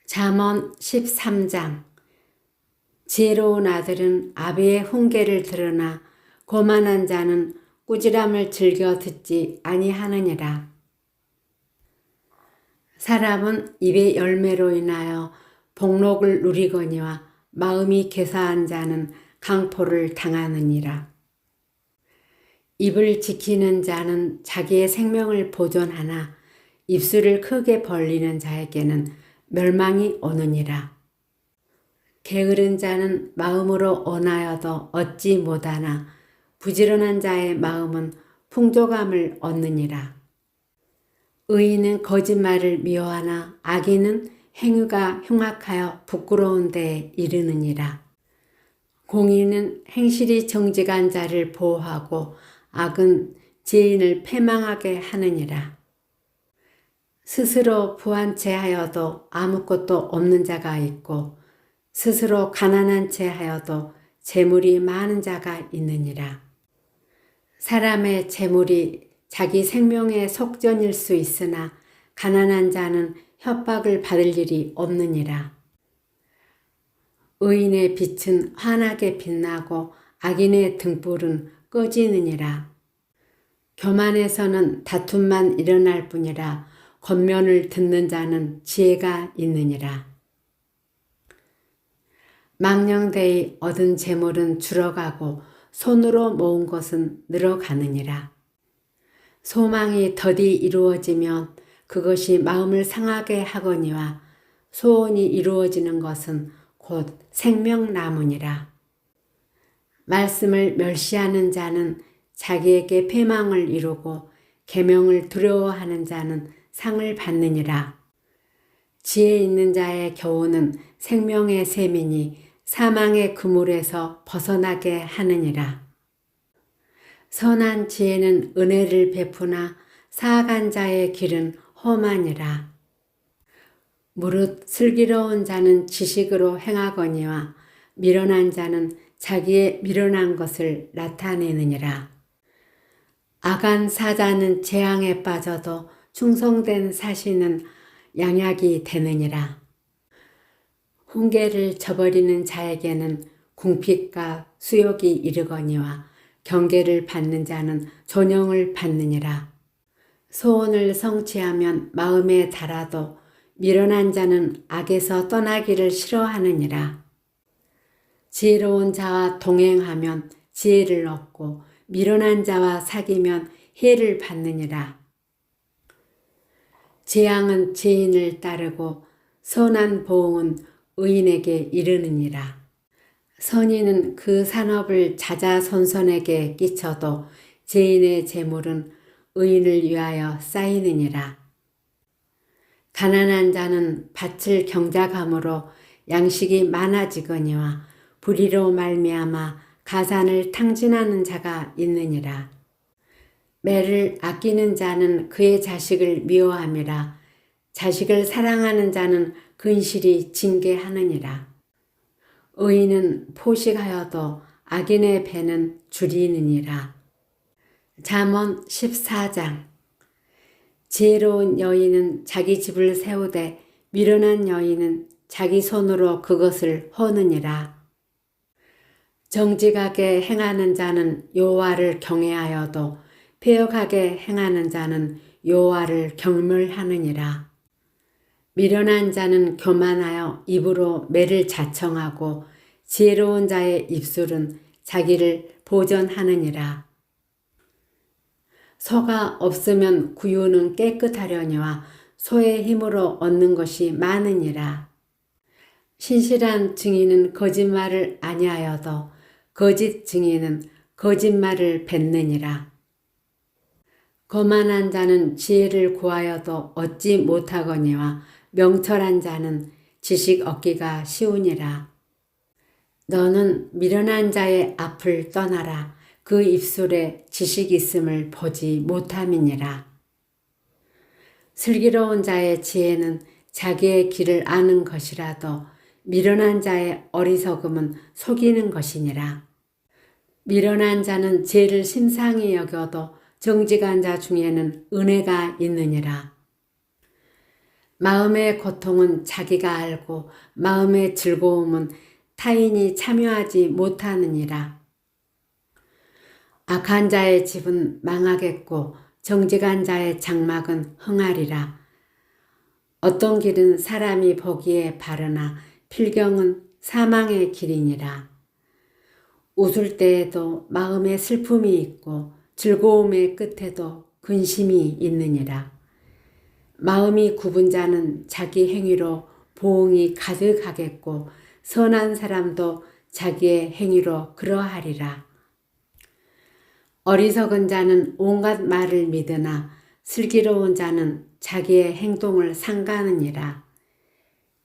잠언 13장. 지혜로운 아들은 아비의 훈계를 들으나 고만한 자는 꾸지람을 즐겨 듣지 아니하느니라. 사람은 입의 열매로 인하여 복록을 누리거니와 마음이 괴사한 자는 강포를 당하느니라. 입을 지키는 자는 자기의 생명을 보존하나 입술을 크게 벌리는 자에게는 멸망이 오느니라. 게으른 자는 마음으로 원하여도 얻지 못하나 부지런한 자의 마음은 풍족함을 얻느니라. 의인은 거짓말을 미워하나 악인은 행위가 흉악하여 부끄러운 데에 이르느니라. 공의는 행실이 정직한 자를 보호하고 악은 죄인을 패망하게 하느니라. 스스로 부한 채 하여도 아무것도 없는 자가 있고 스스로 가난한 채 하여도 재물이 많은 자가 있느니라. 사람의 재물이 자기 생명의 속전일 수 있으나 가난한 자는 협박을 받을 일이 없느니라. 의인의 빛은 환하게 빛나고 악인의 등불은 꺼지느니라. 교만에서는 다툼만 일어날 뿐이라 권면을 듣는 자는 지혜가 있느니라. 망령되이 얻은 재물은 줄어가고 손으로 모은 것은 늘어가느니라. 소망이 더디 이루어지면 그것이 마음을 상하게 하거니와 소원이 이루어지는 것은 곧 생명나무니라. 말씀을 멸시하는 자는 자기에게 패망을 이루고 계명을 두려워하는 자는 상을 받느니라. 지혜 있는 자의 교훈은 생명의 셈이니 사망의 그물에서 벗어나게 하느니라. 선한 지혜는 은혜를 베푸나 사악한 자의 길은 험하니라. 무릇 슬기로운 자는 지식으로 행하거니와 미련한 자는 자기의 미련한 것을 나타내느니라. 악한 사자는 재앙에 빠져도 충성된 사신은 양약이 되느니라. 훈계를 저버리는 자에게는 궁핍과 수욕이 이르거니와 경계를 받는 자는 존영을 받느니라. 소원을 성취하면 마음에 달아도 미련한 자는 악에서 떠나기를 싫어하느니라. 지혜로운 자와 동행하면 지혜를 얻고 미련한 자와 사귀면 해를 받느니라. 재앙은 죄인을 따르고 선한 보응은 의인에게 이르느니라. 선인은 그 산업을 자자손손에게 끼쳐도 죄인의 재물은 의인을 위하여 쌓이느니라. 가난한 자는 밭을 경작함으로 양식이 많아지거니와 불의로 말미암아 가산을 탕진하는 자가 있느니라. 매를 아끼는 자는 그의 자식을 미워함이라. 자식을 사랑하는 자는 근실이 징계하느니라. 의인은 포식하여도 악인의 배는 줄이느니라. 잠언 14장. 지혜로운 여인은 자기 집을 세우되 미련한 여인은 자기 손으로 그것을 허느니라. 정직하게 행하는 자는 여호와를 경외하여도 패역하게 행하는 자는 여호와를 경멸하느니라. 미련한 자는 교만하여 입으로 매를 자청하고 지혜로운 자의 입술은 자기를 보전하느니라. 소가 없으면 구유는 깨끗하려니와 소의 힘으로 얻는 것이 많으니라. 신실한 증인은 거짓말을 아니하여도 거짓 증인은 거짓말을 뱉느니라. 거만한 자는 지혜를 구하여도 얻지 못하거니와 명철한 자는 지식 얻기가 쉬우니라. 너는 미련한 자의 앞을 떠나라. 그 입술에 지식 있음을 보지 못함이니라. 슬기로운 자의 지혜는 자기의 길을 아는 것이라도 미련한 자의 어리석음은 속이는 것이니라. 미련한 자는 죄를 심상히 여겨도 정직한 자 중에는 은혜가 있느니라. 마음의 고통은 자기가 알고 마음의 즐거움은 타인이 참여하지 못하느니라. 악한 자의 집은 망하겠고 정직한 자의 장막은 흥하리라. 어떤 길은 사람이 보기에 바르나 필경은 사망의 길이니라. 웃을 때에도 마음에 슬픔이 있고 즐거움의 끝에도 근심이 있느니라. 마음이 굽은 자는 자기 행위로 보응이 가득하겠고 선한 사람도 자기의 행위로 그러하리라. 어리석은 자는 온갖 말을 믿으나 슬기로운 자는 자기의 행동을 삼가느니라.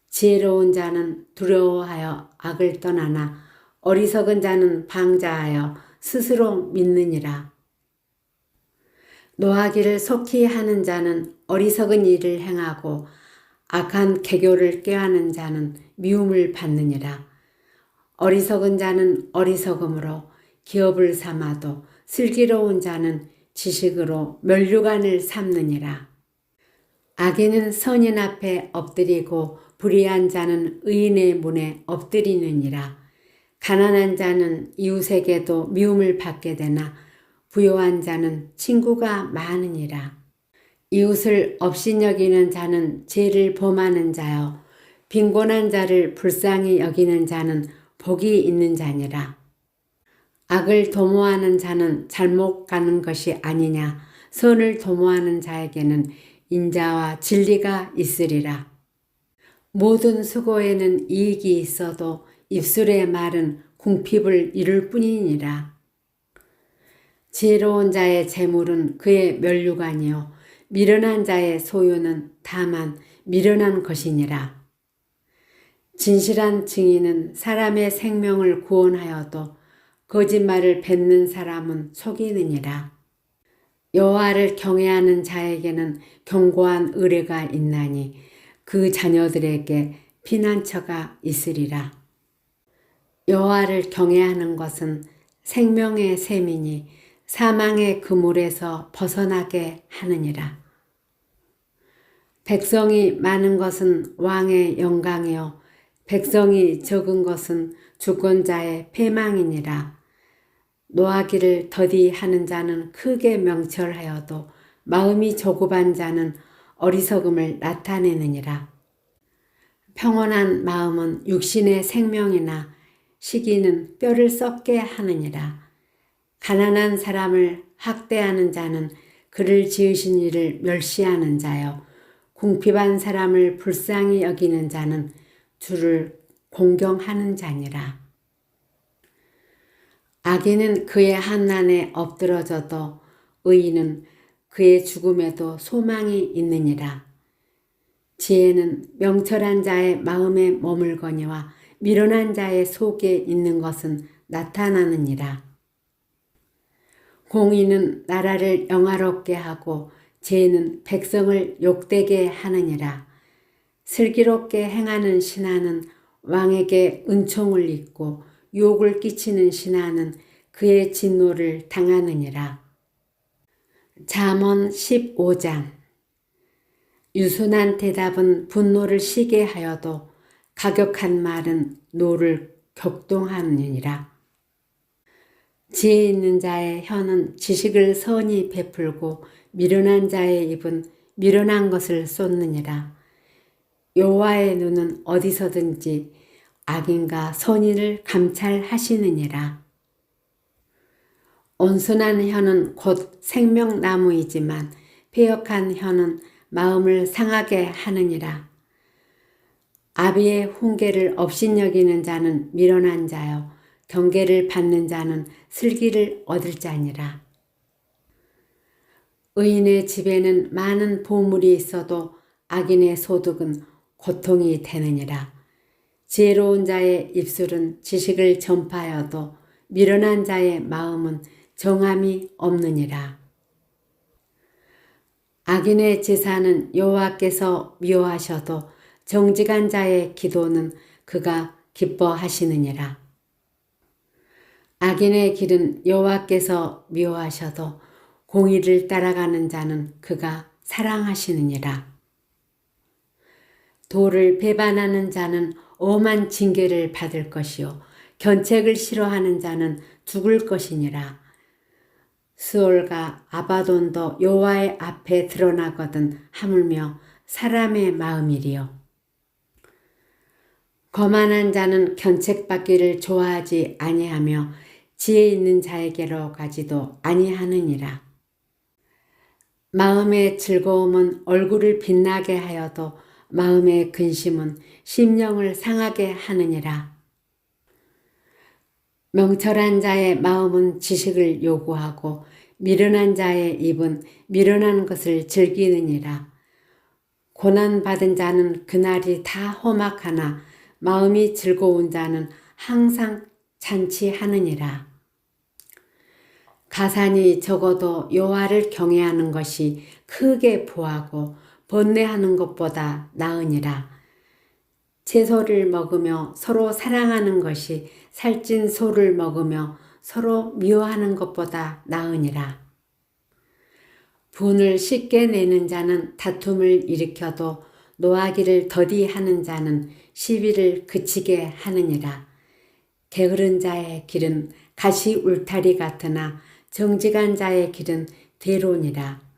지혜로운 자는 두려워하여 악을 떠나나 어리석은 자는 방자하여 스스로 믿느니라. 노하기를 속히 하는 자는 어리석은 일을 행하고 악한 계교를 꾀하는 자는 미움을 받느니라. 어리석은 자는 어리석음으로 기업을 삼아도 슬기로운 자는 지식으로 면류관을 삼느니라. 악인은 선인 앞에 엎드리고 불의한 자는 의인의 문에 엎드리느니라. 가난한 자는 이웃에게도 미움을 받게 되나 부요한 자는 친구가 많으니라. 이웃을 업신여기는 자는 죄를 범하는 자요 빈곤한 자를 불쌍히 여기는 자는 복이 있는 자니라. 악을 도모하는 자는 잘못 가는 것이 아니냐. 선을 도모하는 자에게는 인자와 진리가 있으리라. 모든 수고에는 이익이 있어도 입술의 말은 궁핍을 이룰 뿐이니라. 지혜로운 자의 재물은 그의 면류관이요 미련한 자의 소유는 다만 미련한 것이니라. 진실한 증인은 사람의 생명을 구원하여도 거짓말을 뱉는 사람은 속이느니라. 여호와를 경외하는 자에게는 견고한 의뢰가 있나니 그 자녀들에게 피난처가 있으리라. 여호와를 경외하는 것은 생명의 셈이니 사망의 그물에서 벗어나게 하느니라. 백성이 많은 것은 왕의 영광이요 백성이 적은 것은 주권자의 패망이니라. 노하기를 더디하는 자는 크게 명철하여도 마음이 조급한 자는 어리석음을 나타내느니라. 평온한 마음은 육신의 생명이나 시기는 뼈를 썩게 하느니라. 가난한 사람을 학대하는 자는 그를 지으신 이를 멸시하는 자요 궁핍한 사람을 불쌍히 여기는 자는 주를 공경하는 자니라. 악인은 그의 한난에 엎드러져도 의인은 그의 죽음에도 소망이 있느니라. 지혜는 명철한 자의 마음에 머물거니와 미련한 자의 속에 있는 것은 나타나느니라. 공의는 나라를 영화롭게 하고 죄는 백성을 욕되게 하느니라. 슬기롭게 행하는 신하는 왕에게 은총을 입고 욕을 끼치는 신하는 그의 진노를 당하느니라. 잠언 15장. 유순한 대답은 분노를 쉬게 하여도 가격한 말은 노를 격동하느니라. 지혜 있는 자의 혀는 지식을 선히 베풀고 미련한 자의 입은 미련한 것을 쏟느니라. 여호와의 눈은 어디서든지 악인과 선인을 감찰하시느니라. 온순한 혀는 곧 생명나무이지만 패역한 혀는 마음을 상하게 하느니라. 아비의 훈계를 업신여기는 자는 미련한 자요 경계를 받는 자는 슬기를 얻을 자니라. 의인의 집에는 많은 보물이 있어도 악인의 소득은 고통이 되느니라. 지혜로운 자의 입술은 지식을 전파하여도 미련한 자의 마음은 정함이 없느니라. 악인의 제사는 여호와께서 미워하셔도 정직한 자의 기도는 그가 기뻐하시느니라. 악인의 길은 여호와께서 미워하셔도 공의를 따라가는 자는 그가 사랑하시느니라. 도를 배반하는 자는 엄한 징계를 받을 것이요 견책을 싫어하는 자는 죽을 것이니라. 스올과 아바돈도 여호와의 앞에 드러나거든 하물며 사람의 마음이리요. 거만한 자는 견책받기를 좋아하지 아니하며 지혜 있는 자에게로 가지도 아니하느니라. 마음의 즐거움은 얼굴을 빛나게 하여도 마음의 근심은 심령을 상하게 하느니라. 명철한 자의 마음은 지식을 요구하고 미련한 자의 입은 미련한 것을 즐기느니라. 고난받은 자는 그날이 다 험악하나 마음이 즐거운 자는 항상 잔치하느니라. 가산이 적어도 여호와를 경외하는 것이 크게 보하고 번뇌하는 것보다 나으니라. 채소를 먹으며 서로 사랑하는 것이 살찐 소를 먹으며 서로 미워하는 것보다 나으니라. 분을 쉽게 내는 자는 다툼을 일으켜도 노하기를 더디하는 자는 시비를 그치게 하느니라. 게으른 자의 길은 가시 울타리 같으나 정직한 자의 길은 대로니라.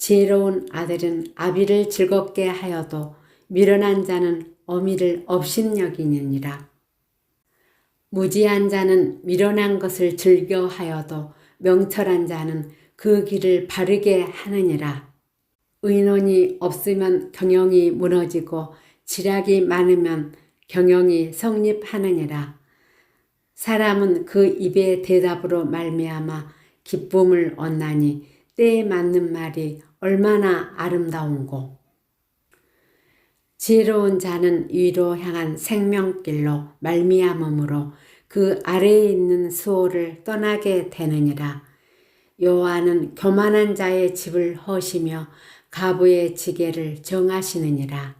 지혜로운 아들은 아비를 즐겁게 하여도 미련한 자는 어미를 업신여기느니라. 무지한 자는 미련한 것을 즐겨하여도 명철한 자는 그 길을 바르게 하느니라. 의논이 없으면 경영이 무너지고 지략이 많으면 경영이 성립하느니라. 사람은 그 입의 대답으로 말미암아 기쁨을 얻나니 때에 맞는 말이 얼마나 아름다운고. 지혜로운 자는 위로 향한 생명길로 말미암음으로 그 아래에 있는 수호를 떠나게 되느니라. 여호와는 교만한 자의 집을 허시며 가부의 지게를 정하시느니라.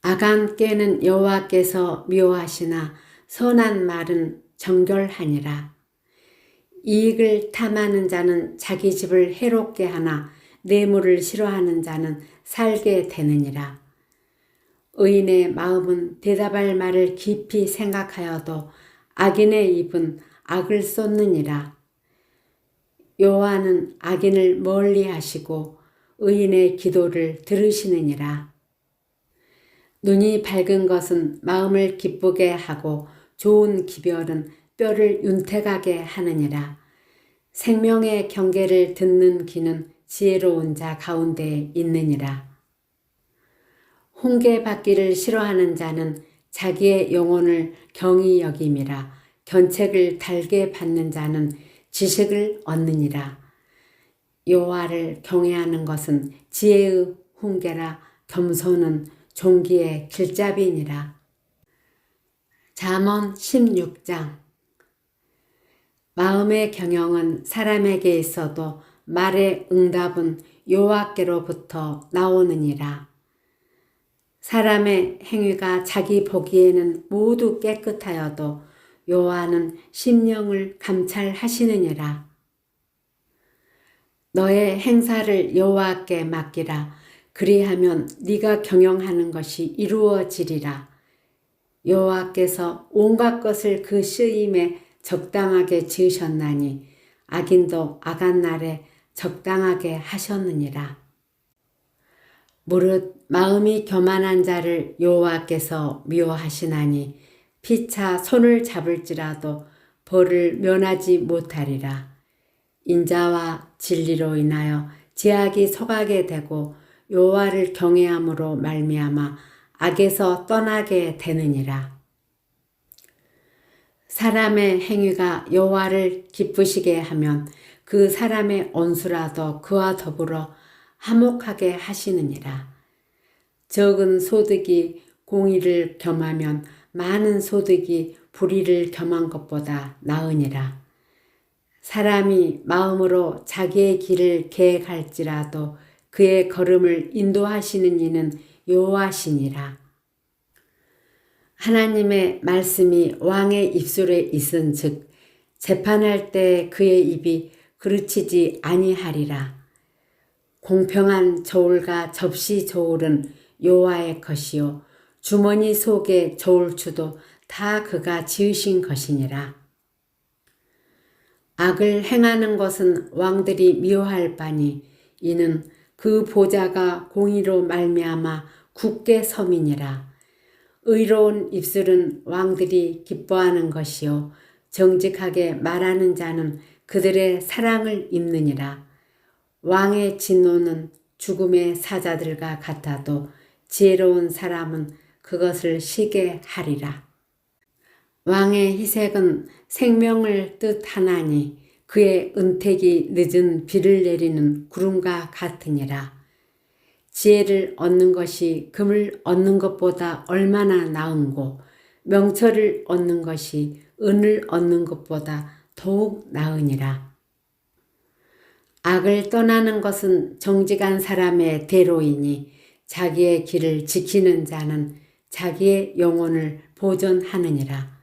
악한 꾀는 여호와께서 미워하시나 선한 말은 정결하니라. 이익을 탐하는 자는 자기 집을 해롭게 하나 뇌물을 싫어하는 자는 살게 되느니라. 의인의 마음은 대답할 말을 깊이 생각하여도 악인의 입은 악을 쏟느니라. 여호와는 악인을 멀리 하시고 의인의 기도를 들으시느니라. 눈이 밝은 것은 마음을 기쁘게 하고 좋은 기별은 뼈를 윤택하게 하느니라. 생명의 경계를 듣는 귀는 지혜로운 자 가운데 있느니라. 훈계받기를 싫어하는 자는 자기의 영혼을 경히 여김이라. 견책을 달게 받는 자는 지식을 얻느니라. 여호와를 경외하는 것은 지혜의 훈계라. 겸손은 종기의 길잡이니라. 잠언 16장. 마음의 경영은 사람에게 있어도 말의 응답은 여호와께로부터 나오느니라. 사람의 행위가 자기 보기에는 모두 깨끗하여도 여호와는 심령을 감찰하시느니라. 너의 행사를 여호와께 맡기라. 그리하면 네가 경영하는 것이 이루어지리라. 여호와께서 온갖 것을 그 쓰임에 적당하게 지으셨나니 악인도 악한 날에 적당하게 하셨느니라. 무릇 마음이 교만한 자를 여호와께서 미워하시나니 피차 손을 잡을지라도 벌을 면하지 못하리라. 인자와 진리로 인하여 제약이 속하게 되고 여호와를 경외함으로 말미암아 악에서 떠나게 되느니라. 사람의 행위가 여호와를 기쁘시게 하면 그 사람의 원수라도 그와 더불어 화목하게 하시느니라. 적은 소득이 공의를 겸하면 많은 소득이 불의를 겸한 것보다 나으니라. 사람이 마음으로 자기의 길을 계획할지라도 그의 걸음을 인도하시는 이는 여호와시니라. 하나님의 말씀이 왕의 입술에 있은즉 재판할 때 그의 입이 그르치지 아니하리라. 공평한 저울과 접시 저울은 여호와의 것이요 주머니 속의 저울추도 다 그가 지으신 것이니라. 악을 행하는 것은 왕들이 미워할 바니 이는 그 보좌가 공의로 말미암아 굳게 섬이니라. 의로운 입술은 왕들이 기뻐하는 것이요 정직하게 말하는 자는 그들의 사랑을 입느니라. 왕의 진노는 죽음의 사자들과 같아도 지혜로운 사람은 그것을 쉬게 하리라. 왕의 희색은 생명을 뜻하나니 그의 은택이 늦은 비를 내리는 구름과 같으니라. 지혜를 얻는 것이 금을 얻는 것보다 얼마나 나은고 명철을 얻는 것이 은을 얻는 것보다 더욱 나으니라. 악을 떠나는 것은 정직한 사람의 대로이니 자기의 길을 지키는 자는 자기의 영혼을 보존하느니라.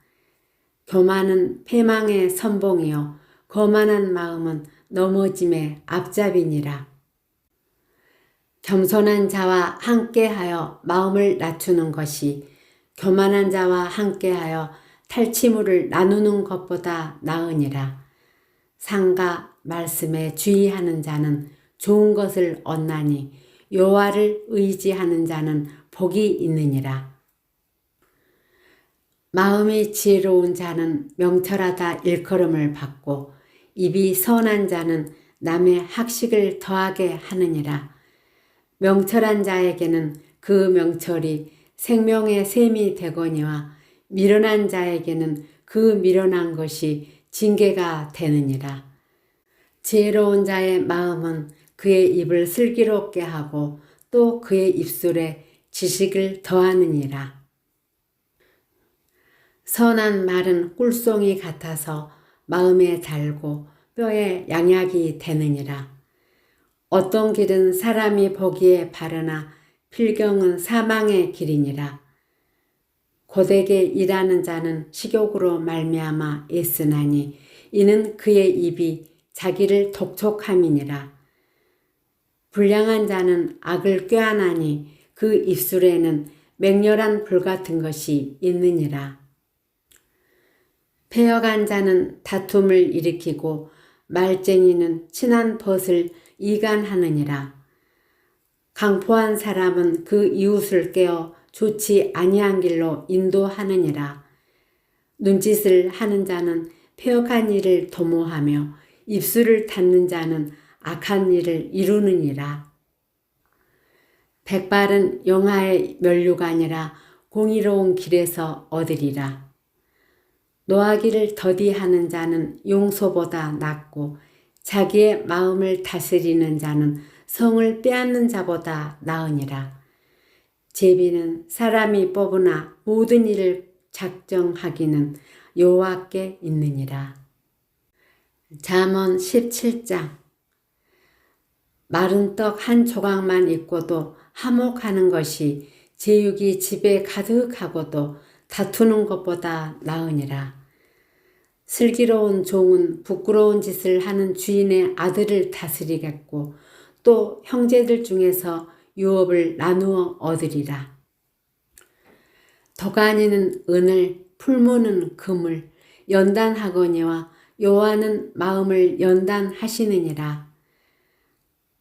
교만은 패망의 선봉이요 거만한 마음은 넘어짐의 앞잡이니라. 겸손한 자와 함께하여 마음을 낮추는 것이 교만한 자와 함께하여 탈취물을 나누는 것보다 나으니라. 상과 말씀에 주의하는 자는 좋은 것을 얻나니 여호와를 의지하는 자는 복이 있느니라. 마음이 지혜로운 자는 명철하다 일컬음을 받고 입이 선한 자는 남의 학식을 더하게 하느니라. 명철한 자에게는 그 명철이 생명의 샘이 되거니와 미련한 자에게는 그 미련한 것이 징계가 되느니라. 지혜로운 자의 마음은 그의 입을 슬기롭게 하고 또 그의 입술에 지식을 더하느니라. 선한 말은 꿀송이 같아서 마음에 달고 뼈에 양약이 되느니라. 어떤 길은 사람이 보기에 바르나 필경은 사망의 길이니라. 고되게 일하는 자는 식욕으로 말미암아 애쓰나니 이는 그의 입이 자기를 독촉함이니라. 불량한 자는 악을 꾀하나니 그 입술에는 맹렬한 불 같은 것이 있느니라. 패역한 자는 다툼을 일으키고 말쟁이는 친한 벗을 이간하느니라. 강포한 사람은 그 이웃을 깨어 좋지 아니한 길로 인도하느니라. 눈짓을 하는 자는 패역한 일을 도모하며 입술을 닫는 자는 악한 일을 이루느니라. 백발은 영하의 면류관이라 공의로운 길에서 얻으리라. 노하기를 더디하는 자는 용소보다 낫고 자기의 마음을 다스리는 자는 성을 빼앗는 자보다 나으니라. 제비는 사람이 뽑으나 모든 일을 작정하기는 여호와께 있느니라. 잠언 17장. 마른 떡 한 조각만 있고도 화목하는 것이 제육이 집에 가득하고도 다투는 것보다 나으니라. 슬기로운 종은 부끄러운 짓을 하는 주인의 아들을 다스리겠고 또 형제들 중에서 유업을 나누어 얻으리라. 도가니는 은을, 풀무는 금을 연단하거니와 여호와는 마음을 연단하시느니라.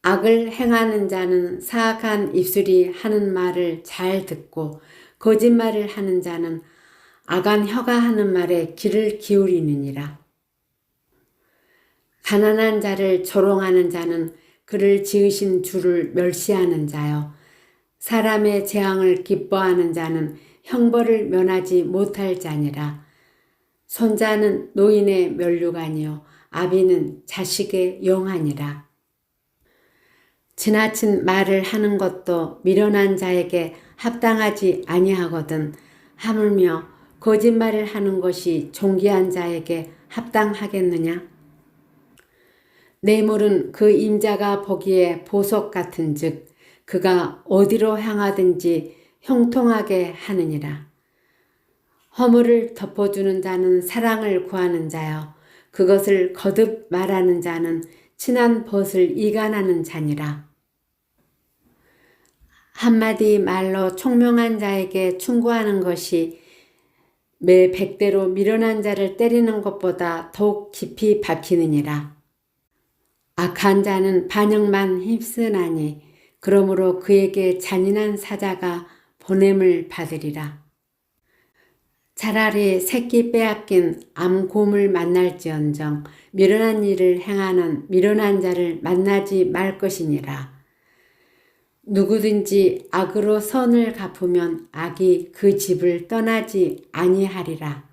악을 행하는 자는 사악한 입술이 하는 말을 잘 듣고 거짓말을 하는 자는 악한 혀가 하는 말에 귀를 기울이느니라. 가난한 자를 조롱하는 자는 그를 지으신 주를 멸시하는 자요. 사람의 재앙을 기뻐하는 자는 형벌을 면하지 못할 자니라. 손자는 노인의 면류관이요 아비는 자식의 영하니라. 지나친 말을 하는 것도 미련한 자에게 합당하지 아니하거든 하물며 거짓말을 하는 것이 존귀한 자에게 합당하겠느냐? 뇌물은 그 임자가 보기에 보석 같은즉 그가 어디로 향하든지 형통하게 하느니라. 허물을 덮어주는 자는 사랑을 구하는 자여 그것을 거듭 말하는 자는 친한 벗을 이간하는 자니라. 한마디 말로 총명한 자에게 충고하는 것이 매 100대로 미련한 자를 때리는 것보다 더욱 깊이 박히느니라. 악한 자는 반역만 힘쓰나니 그러므로 그에게 잔인한 사자가 보냄을 받으리라. 차라리 새끼 빼앗긴 암곰을 만날지언정 미련한 일을 행하는 미련한 자를 만나지 말 것이니라. 누구든지 악으로 선을 갚으면 악이 그 집을 떠나지 아니하리라.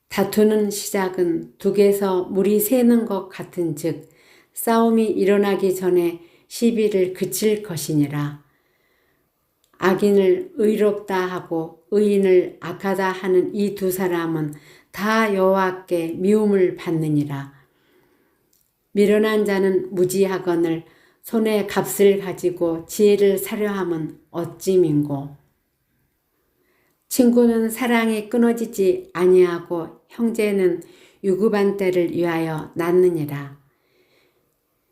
다투는 시작은 둑에서 물이 새는 것 같은즉 싸움이 일어나기 전에 시비를 그칠 것이니라. 악인을 의롭다 하고 의인을 악하다 하는 이 두 사람은 다 여호와께 미움을 받느니라. 미련한 자는 무지하거늘 손에 값을 가지고 지혜를 사려 함은 어찌민고. 친구는 사랑이 끊어지지 아니하고 형제는 유급한 때를 위하여 낳느니라.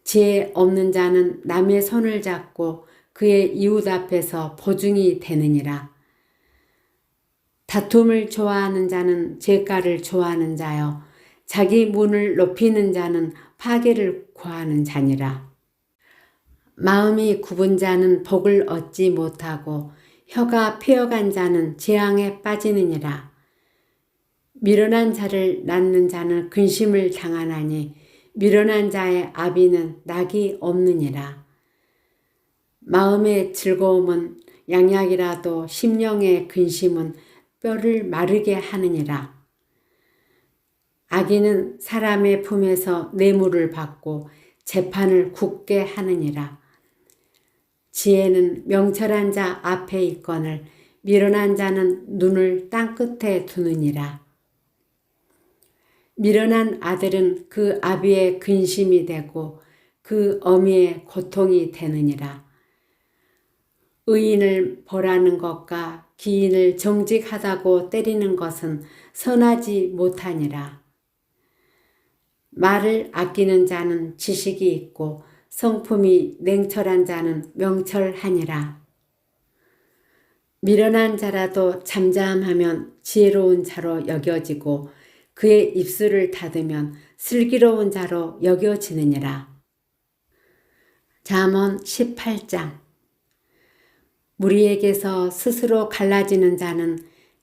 지혜 없는 자는 남의 손을 잡고 그의 이웃 앞에서 보증이 되느니라. 다툼을 좋아하는 자는 죄가를 좋아하는 자요 자기 문을 높이는 자는 파괴를 구하는 자니라. 마음이 굽은 자는 복을 얻지 못하고 혀가 패어간 자는 재앙에 빠지느니라. 미련한 자를 낳는 자는 근심을 당하나니 미련한 자의 아비는 낙이 없느니라. 마음의 즐거움은 양약이라도 심령의 근심은 뼈를 마르게 하느니라. 악인은 사람의 품에서 뇌물을 받고 재판을 굳게 하느니라. 지혜는 명철한 자 앞에 있거늘 미련한 자는 눈을 땅끝에 두느니라. 미련한 아들은 그 아비의 근심이 되고 그 어미의 고통이 되느니라. 의인을 벌하는 것과 기인을 정직하다고 때리는 것은 선하지 못하니라. 말을 아끼는 자는 지식이 있고 성품이 냉철한 자는 명철하니라. 미련한 자라도 잠잠하면 지혜로운 자로 여겨지고 그의 입술을 닫으면 슬기로운 자로 여겨지느니라. 잠언 18장. 무리에게서 스스로 갈라지는 자는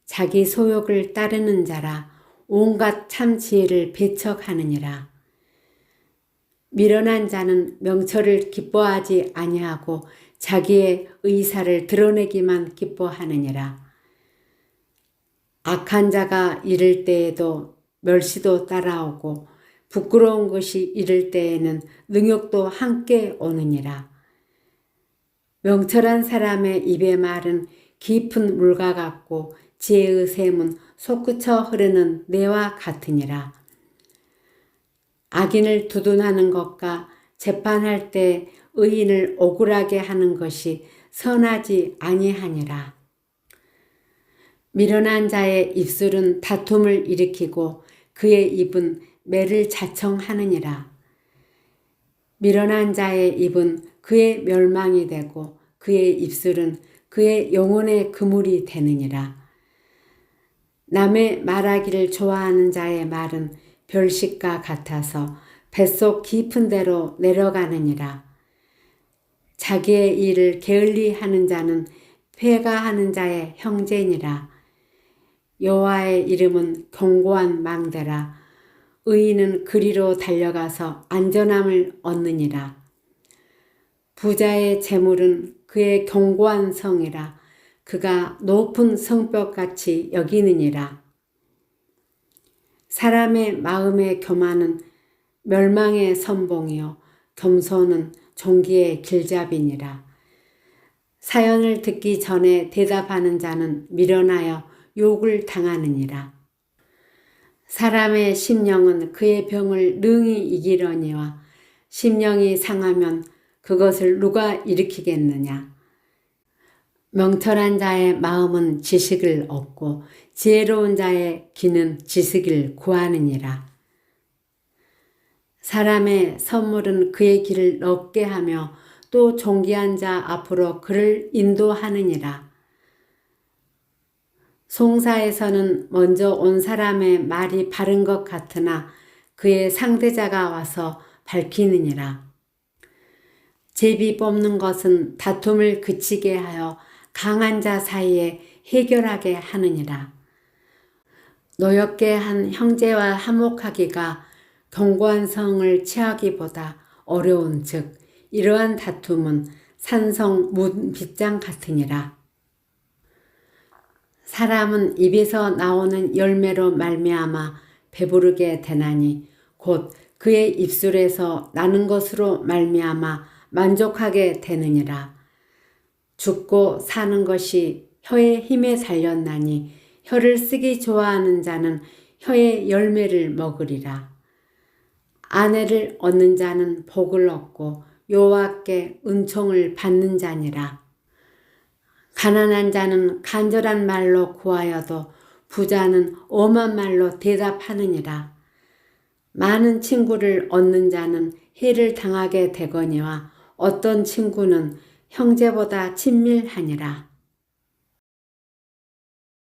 자기 소욕을 따르는 자라 온갖 참 지혜를 배척하느니라. 미련한 자는 명철을 기뻐하지 아니하고 자기의 의사를 드러내기만 기뻐하느니라. 악한 자가 이를 때에도 멸시도 따라오고 부끄러운 것이 이를 때에는 능욕도 함께 오느니라. 명철한 사람의 입의 말은 깊은 물과 같고 지혜의 샘은 솟구쳐 흐르는 내와 같으니라. 악인을 두둔하는 것과 재판할 때 의인을 억울하게 하는 것이 선하지 아니하니라. 미련한 자의 입술은 다툼을 일으키고 그의 입은 매를 자청하느니라. 미련한 자의 입은 그의 멸망이 되고 그의 입술은 그의 영혼의 그물이 되느니라. 남의 말하기를 좋아하는 자의 말은 별식과 같아서 뱃속 깊은 데로 내려가느니라. 자기의 일을 게을리하는 자는 폐가하는 자의 형제니라. 여호와의 이름은 견고한 망대라. 의인은 그리로 달려가서 안전함을 얻느니라. 부자의 재물은 그의 견고한 성이라. 그가 높은 성벽같이 여기느니라. 사람의 마음의 교만은 멸망의 선봉이요 겸손은 종기의 길잡이니라. 사연을 듣기 전에 대답하는 자는 미련하여 욕을 당하느니라. 사람의 심령은 그의 병을 능히 이기려니와 심령이 상하면 그것을 누가 일으키겠느냐. 명철한 자의 마음은 지식을 얻고 지혜로운 자의 귀는 지식을 구하느니라. 사람의 선물은 그의 길을 넓게 하며 또 존귀한 자 앞으로 그를 인도하느니라. 송사에서는 먼저 온 사람의 말이 바른 것 같으나 그의 상대자가 와서 밝히느니라. 제비 뽑는 것은 다툼을 그치게 하여 강한 자 사이에 해결하게 하느니라. 노엽게 한 형제와 화목하기가 견고한 성을 취하기보다 어려운 즉 이러한 다툼은 산성 문 빗장 같으니라. 사람은 입에서 나오는 열매로 말미암아 배부르게 되나니 곧 그의 입술에서 나는 것으로 말미암아 만족하게 되느니라. 죽고 사는 것이 혀의 힘에 달렸나니 혀를 쓰기 좋아하는 자는 혀의 열매를 먹으리라. 아내를 얻는 자는 복을 얻고 여호와께 은총을 받는 자니라. 가난한 자는 간절한 말로 구하여도 부자는 엄한 말로 대답하느니라. 많은 친구를 얻는 자는 해를 당하게 되거니와 어떤 친구는 형제보다 친밀하니라.